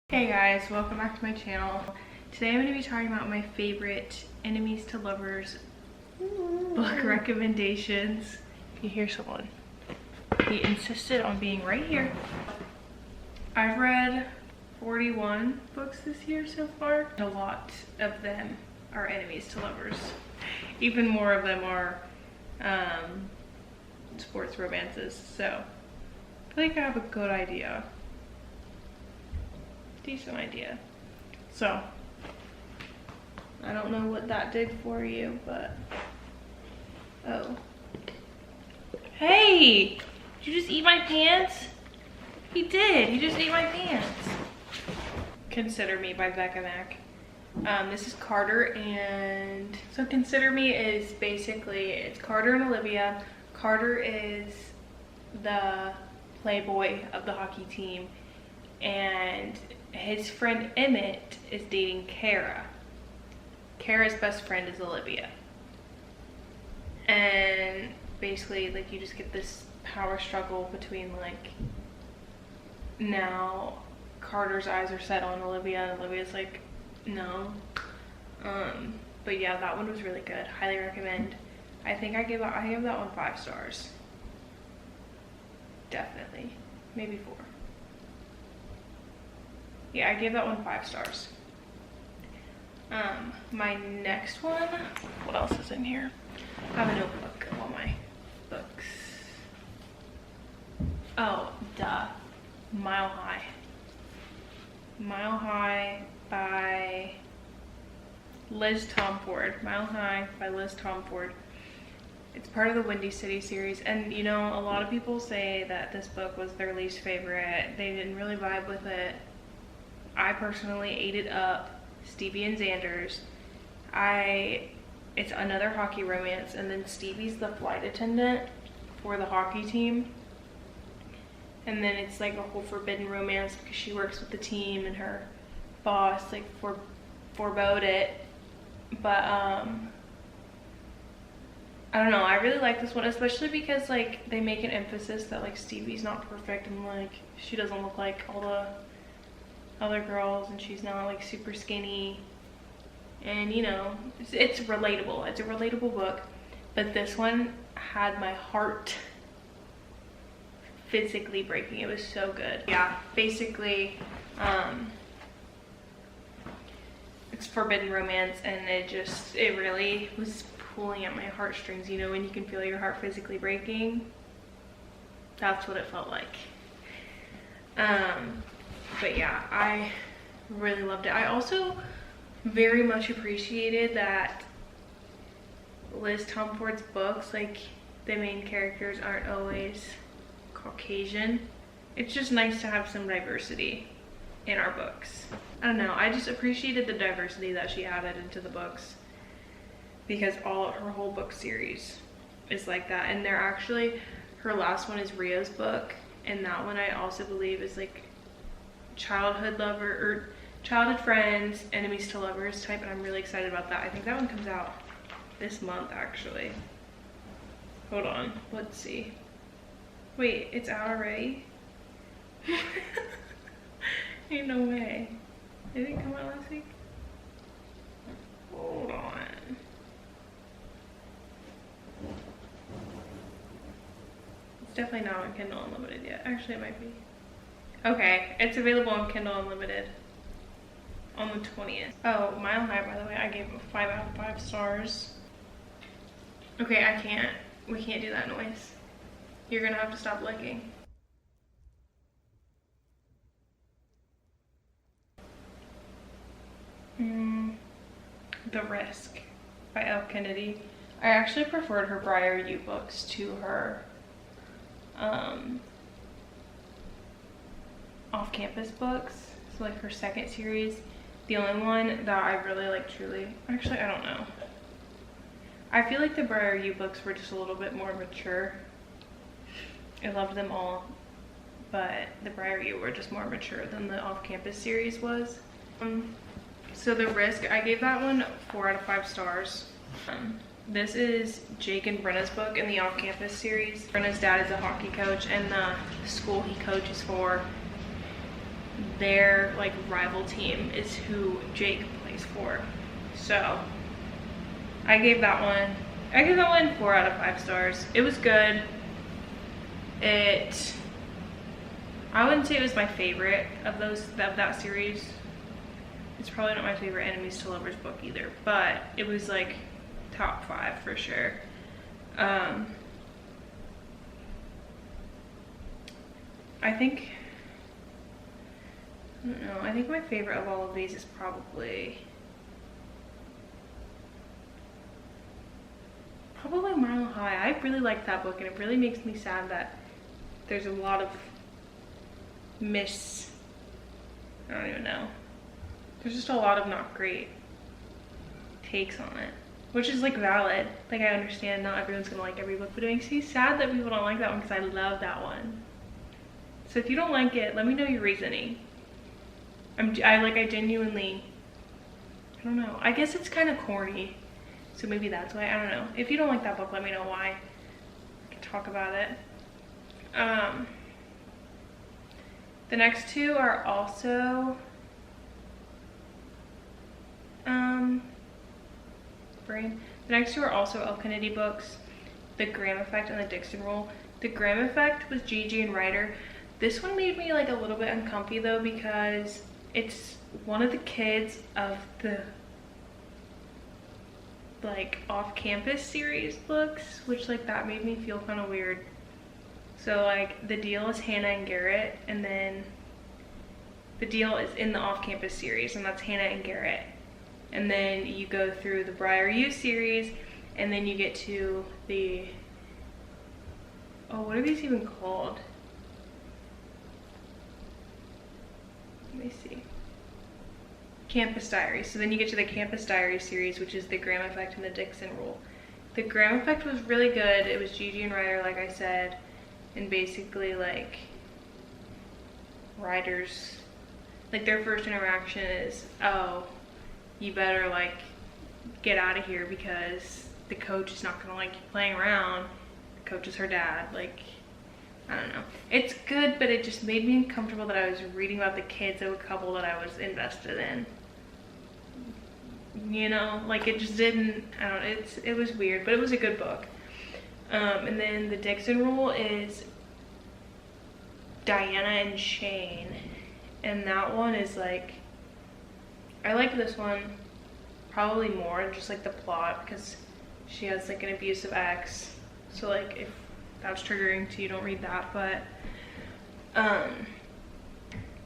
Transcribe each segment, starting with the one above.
Hey guys, welcome back to my channel. Today I'm going to be talking about my favorite enemies to lovers book recommendations. You hear someone. He insisted on being right here. I've read 41 books this year so far. A lot of them are enemies to lovers. Even more of them are sports romances. So I feel like I have a good idea. Decent idea. So I don't know what that did for you, but oh, hey, did you just eat my pants? He did. He just ate my pants. Consider Me by Becca Mac. This is Carter, and so Consider Me is basically, it's Carter and Olivia. Carter is the playboy of the hockey team, and his friend Emmett is dating Kara. Kara's best friend is Olivia. And basically, like, you just get this power struggle between, like, now Carter's eyes are set on Olivia, and Olivia's like, no. But yeah, that one was really good. Highly recommend. I think I give that one 5 stars. Definitely. Maybe 4. Yeah, I gave that one 5 stars. My next one, what else is in here? I have a notebook of all my books. Oh, duh. Mile High. Mile High by Liz Tomford. Mile High by Liz Tomford. It's part of the Windy City series, and you know, a lot of people say that this book was their least favorite. They didn't really vibe with it. I personally ate it up. Stevie and Xander's. It's another hockey romance, and then Stevie's the flight attendant for the hockey team. And then it's like a whole forbidden romance because she works with the team and her boss like forebode it. But I don't know, I really like this one, especially because like they make an emphasis that like Stevie's not perfect and like she doesn't look like all the other girls, and she's not like super skinny, and you know, it's relatable. It's a relatable book, but this one had my heart physically breaking. It was so good. Yeah, basically it's forbidden romance, and it really was pulling at my heartstrings, you know, when you can feel your heart physically breaking. That's what it felt like. But yeah, I really loved it. I also very much appreciated that Liz Tomford's books, like, the main characters aren't always Caucasian. It's just nice to have some diversity in our books. I don't know, I just appreciated the diversity that she added into the books, because her whole book series is like that. And they're actually, her last one is Rio's book, and that one I also believe is like childhood lover or childhood friends, enemies to lovers type, and I'm really excited about that. I think that one comes out this month actually. Hold on, let's see. Wait, it's out already? Ain't no way. Did it come out last week? Hold on. It's definitely not on Kindle Unlimited yet. Actually, it might be. Okay, it's available on Kindle Unlimited on the 20th. Oh, Mile High, by the way, I gave it 5 out of 5 stars. Okay, we can't do that noise. You're gonna have to stop looking. The Risk by Elle Kennedy. I actually preferred her Briar U books to her off-campus books, so like her second series. The only one that I really like, truly, actually I don't know, I feel like the Briar U books were just a little bit more mature. I loved them all, but the Briar U were just more mature than the off-campus series was. So The Risk, I gave that one 4 out of 5 stars. This is Jake and Brenna's book in the off-campus series. Brenna's dad is a hockey coach, and the school he coaches for their like rival team is who Jake plays for. So I gave that one 4 out of 5 stars. It was good. I wouldn't say it was my favorite of that series. It's probably not my favorite enemies to lovers book either, but it was like top 5 for sure. I think my favorite of all of these is probably Mile High. I really like that book, and it really makes me sad that there's a lot of I don't even know. There's just a lot of not great takes on it, which is like valid. Like, I understand not everyone's gonna like every book, but it makes me sad that people don't like that one because I love that one. So if you don't like it, let me know your reasoning. I genuinely, I don't know. I guess it's kind of corny, so maybe that's why. I don't know. If you don't like that book, let me know why. I can talk about it. The next two are also The next two are also Elle Kennedy books, The Graham Effect and The Dixon Rule. The Graham Effect was Gigi and Ryder. This one made me like a little bit uncomfy though, because it's one of the kids of the like off-campus series books, which like that made me feel kind of weird. So like the deal is Hannah and Garrett, and then the deal is in the off-campus series, and that's Hannah and Garrett. And then you go through the Briar U series, and then you get to the, oh, what are these even called? Let me see. Campus Diaries. So then you get to the Campus Diaries series, which is The Graham Effect and The Dixon Rule. The Graham Effect was really good. It was Gigi and Ryder, like I said, and basically like Ryder's, like their first interaction is, oh, you better like get out of here because the coach is not gonna like you playing around. The coach is her dad. Like, I don't know. It's good, but it just made me uncomfortable that I was reading about the kids of a couple that I was invested in. You know, like it just didn't, I don't know, it was weird, but it was a good book. And then The Dixon Rule is Diana and Shane. And that one is like, I like this one probably more, just like the plot, because she has like an abusive ex. So like if that's triggering to you, don't read that. But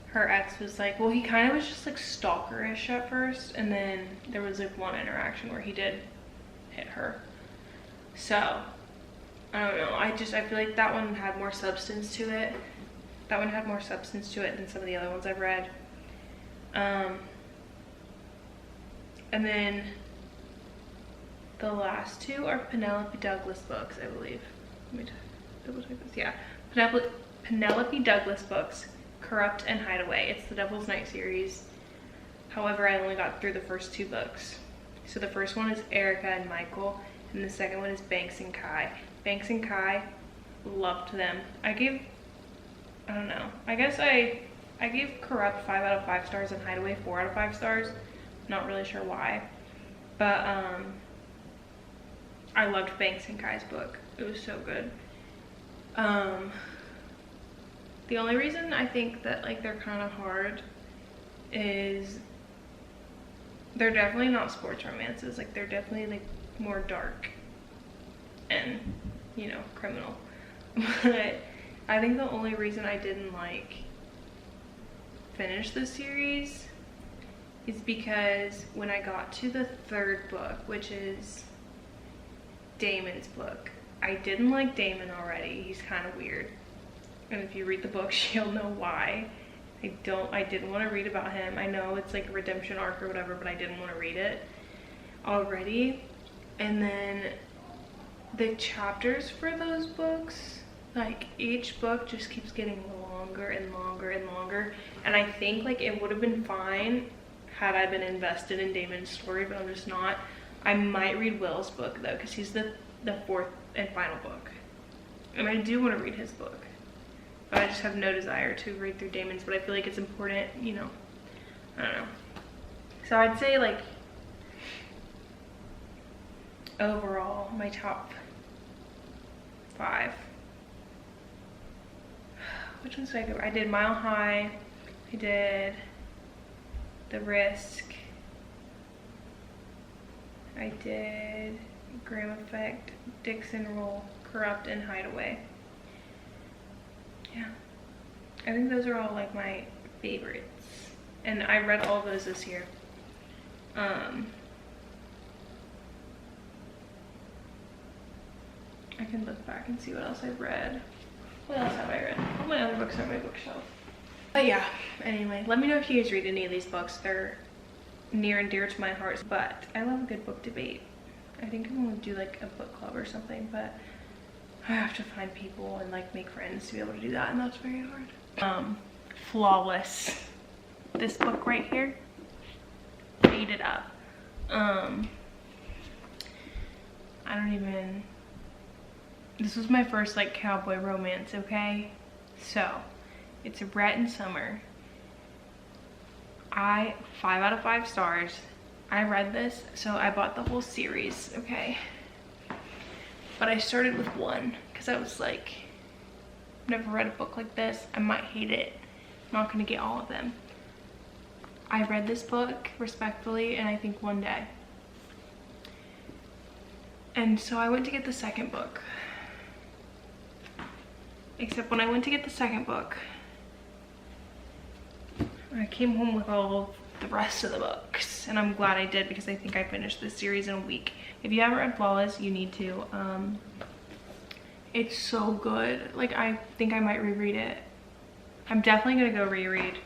her ex was like, well, he kind of was just like stalkerish at first, and then there was like one interaction where he did hit her. So I don't know, I feel like that one had more substance to it. That one had more substance to it than some of the other ones I've read. And then the last two are Penelope Douglas books, I believe. Let me double check this. Yeah, Penelope Douglas books, Corrupt and Hideaway. It's the Devil's Night series. However, I only got through the first 2 books. So the first one is Erica and Michael, and the second one is Banks and Kai. Banks and Kai, loved them. I don't know. I guess I gave Corrupt 5 out of 5 stars and Hideaway 4 out of 5 stars. Not really sure why, but I loved Banks and Kai's book. It was so good. The only reason I think that like they're kind of hard is they're definitely not sports romances. Like they're definitely like more dark and, you know, criminal. But I think the only reason I didn't like finish the series is because when I got to the 3rd book, which is Damon's book, I didn't like Damon already. He's kind of weird. And if you read the books, you'll know why. I didn't want to read about him. I know it's like a redemption arc or whatever, but I didn't want to read it already. And then the chapters for those books, like each book just keeps getting longer and longer and longer. And I think like it would have been fine had I been invested in Damon's story, but I'm just not. I might read Will's book though, because he's the 4th and final book, and I do want to read his book. but I just have no desire to read through Damon's, but I feel like it's important, you know, I don't know. So I'd say like overall my top 5. Which ones did I go? I did Mile High, I did The Risk, I did Graham Effect, Dixon Roll, Corrupt, and Hideaway. Yeah, I think those are all like my favorites, and I read all of those this year. I can look back and see what else I've read. What else have I read? All my other books are on my bookshelf. But yeah, anyway, let me know if you guys read any of these books. They're near and dear to my heart, but I love a good book debate. I think I'm gonna do like a book club or something, but I have to find people and like make friends to be able to do that, and that's very hard. Flawless. This book right here, ate it up. This was my first like cowboy romance, okay? So, it's Brett and Summer. 5 out of 5 stars. I read this, so I bought the whole series, okay? But I started with 1, because I was like, I've never read a book like this. I might hate it. I'm not gonna get all of them. I read this book respectfully, and I think one day. And so I went to get the second book. Except when I went to get the second book, I came home with all of the rest of the books, and I'm glad I did, because I think I finished this series in a week. If you haven't read Flawless, you need to. It's so good. Like, I think I might reread it. I'm definitely gonna go reread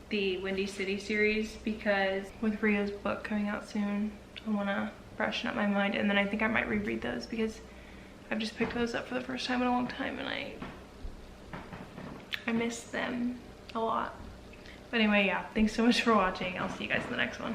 the Windy City series, because with Rio's book coming out soon, I wanna freshen up my mind, and then I think I might reread those, because I've just picked those up for the first time in a long time, and I miss them a lot. But anyway, yeah, thanks so much for watching. I'll see you guys in the next one.